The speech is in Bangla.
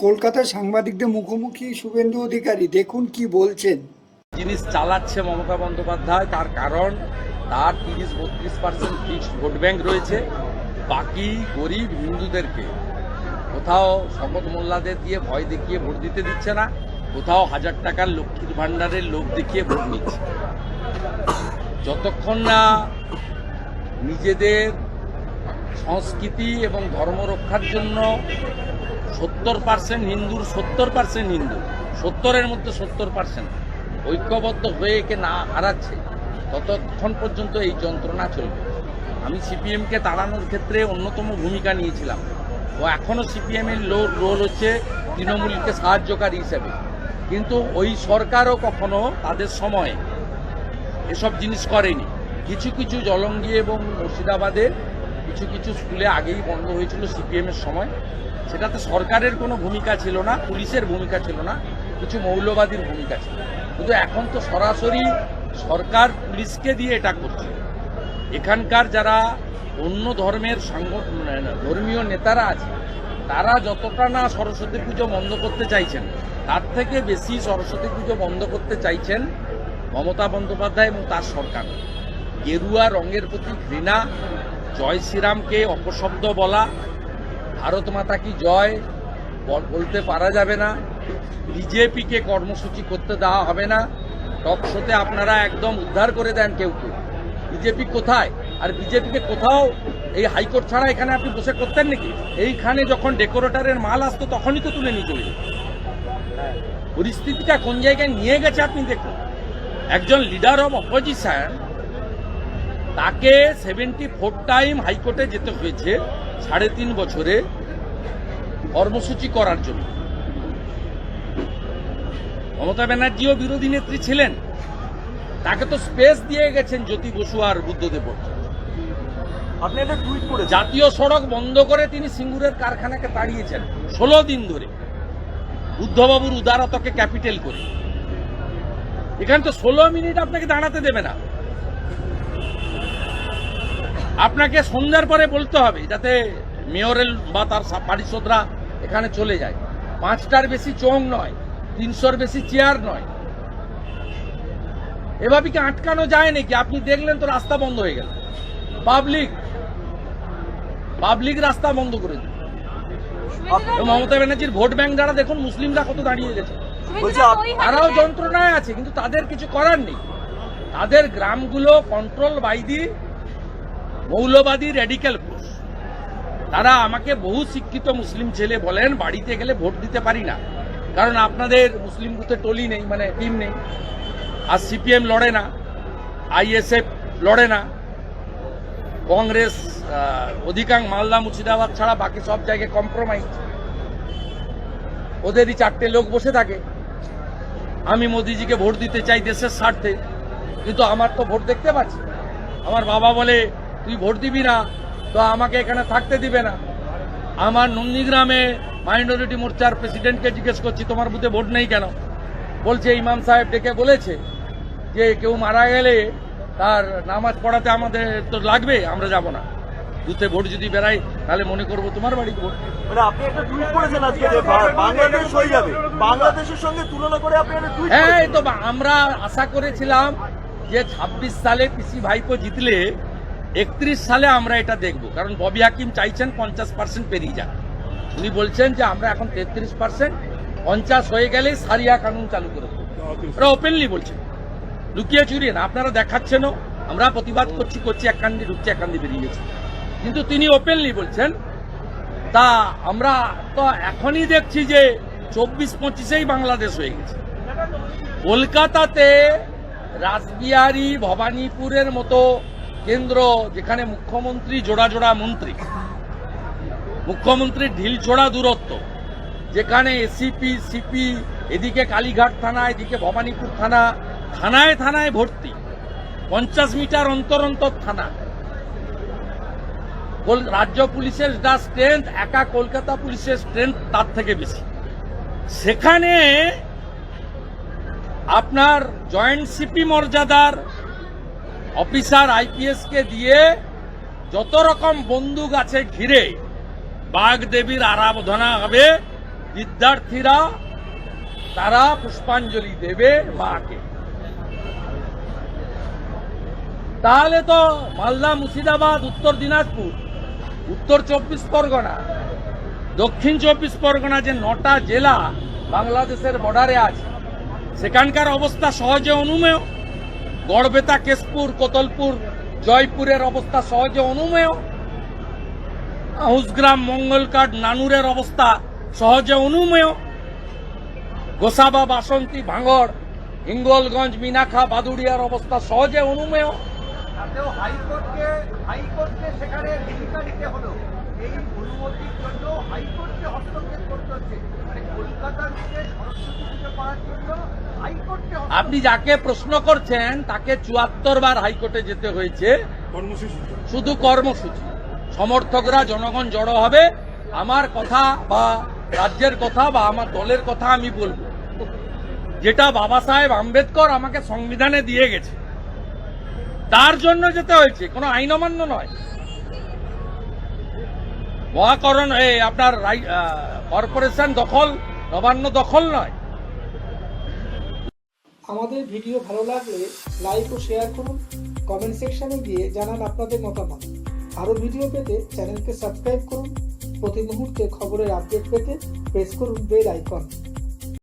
কলকাতায় সাংবাদিকদের মুখোমুখি শুভেন্দু অধিকারী, দেখুন কি বলছেন। জিনিস চালাচ্ছে মমতা বন্দ্যোপাধ্যায়, তার কারণ তার 30-32% ফিক্সড ভোট ব্যাংক রয়েছে। বাকি গরিব হিন্দুদেরকে কোথাও শপথ মোল্লাদের দিয়ে ভয় দেখিয়ে ভোট দিতে দিচ্ছে না, কোথাও 1000 টাকার লক্ষ্মীর ভাণ্ডারের লোভ দেখিয়ে ভোট নিচ্ছে। যতক্ষণ না নিজেদের সংস্কৃতি এবং ধর্ম রক্ষার জন্য 70% হিন্দুর 70% হিন্দু 70-এর মধ্যে 70% ঐক্যবদ্ধ হয়ে একে না হারাচ্ছে, ততক্ষণ পর্যন্ত এই যন্ত্রণা চলবে। আমি সিপিএমকে তাড়ানোর ক্ষেত্রে অন্যতম ভূমিকা নিয়েছিলাম। ও এখনও সিপিএমের রোল হচ্ছে তৃণমূলকে সাহায্যকারী হিসেবে, কিন্তু ওই সরকারও কখনো তাদের সময়ে এসব জিনিস করেনি। কিছু কিছু জলঙ্গি এবং মুর্শিদাবাদে কিছু কিছু স্কুলে আগেই বন্ধ হয়েছিল সিপিএমের সময়, সেটাতে সরকারের কোনো ভূমিকা ছিল না, পুলিশের ভূমিকা ছিল না, কিছু মৌলবাদীর ভূমিকা ছিল। কিন্তু এখন তো সরাসরি সরকার পুলিশকে দিয়ে এটা করছে। এখানকার যারা অন্য ধর্মের ধর্মীয় নেতারা আছে, তারা যতটা না সরস্বতী পুজো বন্ধ করতে চাইছেন, তার থেকে বেশি সরস্বতী পুজো বন্ধ করতে চাইছেন মমতা বন্দ্যোপাধ্যায় এবং তার সরকার। গেরুয়া রঙের প্রতি ঘৃণা, জয় শ্রীরামকে অপশব্দ বলা, ভারত মাতা কি জয় বলতে পারা যাবে না, বিজেপিকে কর্মসূচি করতে দেওয়া হবে না। টক শোতে আপনারা একদম উদ্ধার করে দেন কেউ কেউ। বিজেপি কোথায়? আর বিজেপিকে কোথাও এই হাইকোর্ট ছাড়া এখানে আপনি বসে করতেন নাকি? এইখানে যখন ডেকোরেটরের মাল আসতো তখনই তো তুলে নিয়ে চলে যেত। পরিস্থিতিটা কোন জায়গায় নিয়ে গেছে আপনি দেখুন। একজন লিডার অব অপোজিশন, তাকে 74 টাইম হাইকোর্টে যেতে হয়েছে 3.5 বছরে কর্মসূচি করার জন্য। মমতা ব্যানার্জিও বিরোধী নেত্রী ছিলেন, তাকে তো স্পেস দিয়ে গেছেন জ্যোতি বসু আর বুদ্ধদেব ভট্টাচার্য। আপনি একটা টুইট করেছেন, জাতীয় সড়ক বন্ধ করে তিনি সিঙ্গুরের কারখানাকে তাড়িয়েছেন 16 দিন ধরে, বুদ্ধবাবুর উদারতাকে ক্যাপিটাল করে। এখানে তো 16 মিনিট আপনাকে দাঁড়াতে দেবে না। আপনাকে সন্ধ্যার পরে বলতে হবে যাতে মেয়রেল বা তার পারিষদরা এখানে চলে যায়। 5টার বেশি চোং নয়, 300-র বেশি চেয়ার নয়। এভাবে কি আটকানো যায় নাকি? আপনি দেখলেন তো রাস্তা বন্ধ হয়ে গেল, পাবলিক রাস্তা বন্ধ করে দিল। মমতা ব্যানার্জির ভোট ব্যাংক যারা দেখুন, মুসলিমরা কত দাঁড়িয়ে গেছে, তারাও যন্ত্রণায় আছে, কিন্তু তাদের কিছু করার নেই। তাদের গ্রামগুলো কন্ট্রোল বাই দি মৌলবাদী র্যাডিক্যাল ফোর্স। তারা আমাকে বহু শিক্ষিত মুসলিম ছেলে বলেন, বাড়িতে গেলে ভোট দিতে পারি না, কারণ আপনাদের মুসলিম বুথে টলি নেই, মানে টিম নেই। আর সিপিএম লড়ে না, আইএসএফ লড়ে না, কংগ্রেস অধিকাংশ মালদা মুর্শিদাবাদ ছাড়া বাকি সব জায়গায় কম্প্রোমাইজ। ওদেরই 4টে লোক বসে থাকে। আমি মোদিজিকে ভোট দিতে চাই দেশের স্বার্থে, কিন্তু আমার তো ভোট দেখতে পাচ্ছি। আমার বাবা বলে তুই ভোট দিবি না তো আমাকে এখানে থাকতে দিবে না। আমার নন্দীগ্রামে মাইনরিটি মোর্চার প্রেসিডেন্টকে জিজ্ঞেস করছি তোমার বুথে ভোট নেই কেন? বলছে ইমাম সাহেব ডেকে বলেছে যে কেউ মারা গেলে তার নামাজ পড়াতে আমাদের তো লাগবে, আমরা যাব না। বুথে ভোট যদি বেড়াই তাহলে মনে করবো তোমার বাড়িতে ভোট। মানে আপনি একটা টুইট করেছেন আজকে যে বাংলাদেশ হয়ে যাবে, বাংলাদেশের সঙ্গে তুলনা করে আপনি একটা টুইট করেছেন। হ্যাঁ, তো আমরা আশা করেছিলাম যে 26 সালে পিসি ভাইপো জিতলে 31 সালে আমরা এটা দেখব, কারণ ববি হাকিম চাইছেন 50% পেরিয়ে যাক। উনি বলছেন যে আমরা এখন 33%, 50 হয়ে গেলে সারিয়া কানুন চালু করে দেবো। ওরা ওপেনলি বলছেন, লুকিয়ে চুরিয়ে না। আপনারা দেখাচ্ছেনও, আমরা প্রতিবাদ করছি, এক কান্দি ঢুকছে এক কান্দি বেরিয়ে গেছে, কিন্তু তিনি ওপেনলি বলছেন। তা আমরা তো এখনই দেখছি যে 24-25-এই বাংলাদেশ হয়ে গেছে। কলকাতাতে রাসবিহারী, ভবানীপুরের মতো কেন্দ্র, যেখানে মুখ্যমন্ত্রী জোড়া জোড়া মন্ত্রী, মুখ্যমন্ত্রীর ঢিল ছোড়া দূরত্ব, যেখানে এসিপি সিপি, এদিকে কালীঘাট থানা, এদিকে ভবানীপুর থানা, থানায় থানায় ভর্তি, 50 মিটার অন্তর অন্তর থানা। রাজ্য পুলিশের যা স্ট্রেংথ, একা কলকাতা পুলিশের স্ট্রেংথ তার থেকে বেশি। সেখানে আপনার জয়েন্ট সিপি মর্যাদার অফিসার আইপিএসকে দিয়ে যত রকম বন্দুক আছে ঘিরে বাগদেবীর আরাধনা হবে, বিদ্যার্থীরা তারা পুষ্পাঞ্জলি দেবে মাকে। তাহলে তো মালদা, মুর্শিদাবাদ, উত্তর দিনাজপুর, উত্তর 24 পরগনা, দক্ষিণ 24 পরগনা, যে 9টা জেলা বাংলাদেশের বর্ডারে আছে, সেখানকার অবস্থা সহজে অনুমেয়। গড়বেতা, কেশপুর, কোতলপুর, জয়পুরের অবস্থা সহজে অনুমেয়। হুসগ্রাম, মঙ্গলকাট, নানুরের অবস্থা সহজে অনুমেয়। গোসাবা, বাসন্তী, ভাঙড়, হিঙ্গলগঞ্জ, মিনাখা, বাদুড়িয়ার অবস্থা সহজে অনুমেয়। তাতেও হাইকোর্টকে সেখানে ভূমিকা নিতে হলো। এই অনুমতির জন্য হাইকোর্টকে হস্তক্ষেপ করতে হচ্ছে। মানে কলকাতার দিকে সরস্বতী পুজো করার জন্য হাইকোর্টকে আপনি যাকে প্রশ্ন করছেন তাকে 74 বার হাইকোর্টে যেতে হয়েছে, শুধু কর্মসূচি। সমর্থকরা, জনগণ জড়ো হবে, আমার কথা বা রাজ্যের কথা বা আমার দলের কথা আমি বলবো, যেটা বাবা সাহেব আম্বেদকর আমাকে সংবিধানে দিয়ে গেছে, তার জন্য যেতে হয়েছে, কোনো আইন অমান্য নয়। মহাকরণ আপনার কর্পোরেশন দখল, নবান্ন দখল নয়। আমাদের ভিডিও ভালো লাগলে লাইক ও শেয়ার করুন, কমেন্ট সেকশনে গিয়ে জানান আপনাদের মতামত। আরও ভিডিও পেতে চ্যানেলকে সাবস্ক্রাইব করুন। প্রতি মুহূর্তে খবরের আপডেট পেতে প্রেস করুন বেল আইকন।